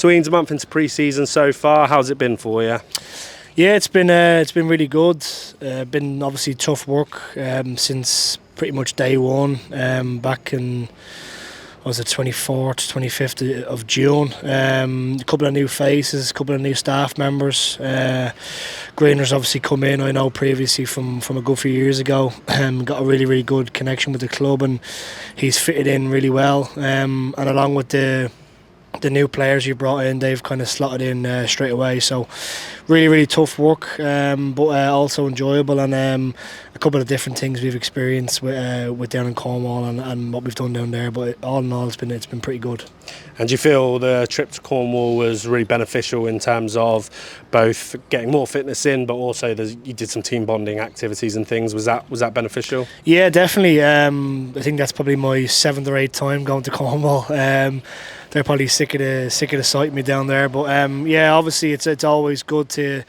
Sweeney's a month into pre-season so far. How's it been for you? Yeah, it's been really good. Been obviously tough work since pretty much day one. Back in was it 24th, 25th of June. A couple of new faces, a couple of new staff members. Greener's obviously come in. I know previously from a good few years ago. Got a really good connection with the club, and he's fitted in really well. And along with the new players you brought in, they've kind of slotted in straight away. So really tough work, but also enjoyable, and a couple of different things we've experienced with down in Cornwall and what we've done down there. But all in all, it's been pretty good. And do you feel the trip to Cornwall was really beneficial in terms of both getting more fitness in, but also you did some team bonding activities and things? Was that beneficial? Yeah, definitely. I think that's probably my 7th or 8th time going to Cornwall. They're probably sick of the sight of me down there, but yeah, obviously it's always good to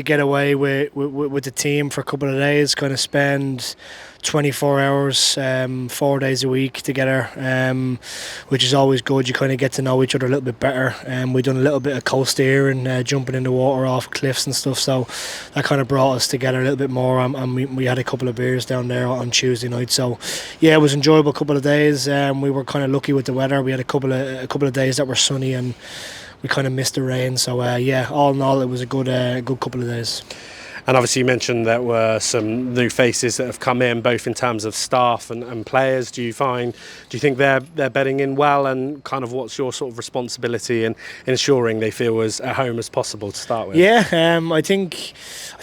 get away with the team for a couple of days, kind of spend 24 hours, 4 days a week together, which is always good. You kind of get to know each other a little bit better. We've done a little bit of coast steering, jumping in the water off cliffs and stuff, so that kind of brought us together a little bit more, and we had a couple of beers down there on Tuesday night. So yeah, it was an enjoyable couple of days. We were kind of lucky with the weather. We had a couple of days that were sunny, and we kind of missed the rain. So yeah, all in all, it was a good couple of days. And obviously you mentioned there were some new faces that have come in, both in terms of staff and players. Do you think they're bedding in well, and kind of what's your sort of responsibility in ensuring they feel as at home as possible to start with? Yeah, I think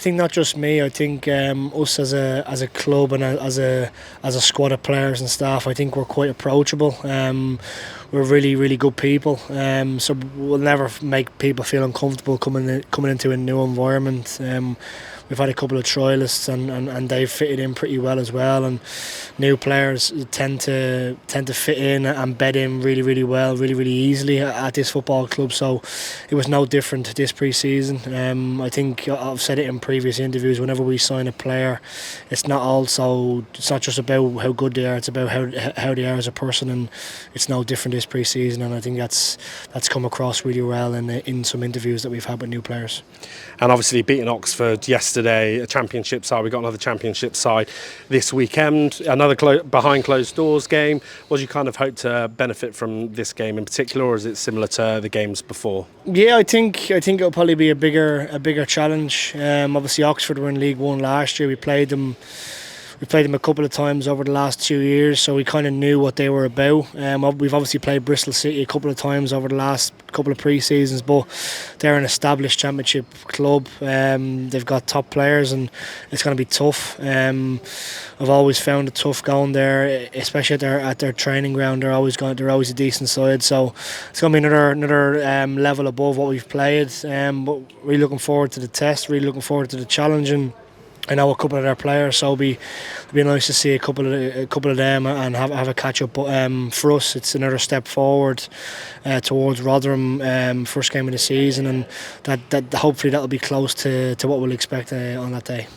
not just me. I think us as a club and as a squad of players and staff, I think we're quite approachable. We're really good people, so we'll never make people feel uncomfortable coming into a new environment. We've had a couple of trialists, and they've fitted in pretty well as well. And new players tend to fit in and bed in really well, really easily at this football club. So it was no different this pre-season. I think I've said it in previous interviews. Whenever we sign a player, it's not just about how good they are. It's about how they are as a person, and it's no different this pre-season. And I think that's come across really well in some interviews that we've had with new players. And obviously beating Oxford yesterday, a championship side. We've got another championship side this weekend, another behind closed doors game. What do you kind of hope to benefit from this game in particular, or is it similar to the games before? Yeah, I think it'll probably be a bigger challenge. Obviously Oxford were in League One last year. We played them a couple of times over the last 2 years, so we kind of knew what they were about. We've obviously played Bristol City a couple of times over the last couple of pre-seasons, but they're an established championship club. They've got top players, and it's going to be tough. I've always found it tough going there, especially at their training ground. They're always a decent side, so it's going to be another level above what we've played. But really looking forward to the test, really looking forward to the challenge, and I know a couple of their players, so it'll be nice to see a couple of them and have a catch up. But for us, it's another step forward towards Rotherham, first game of the season, and that hopefully that'll be close to what we'll expect on that day.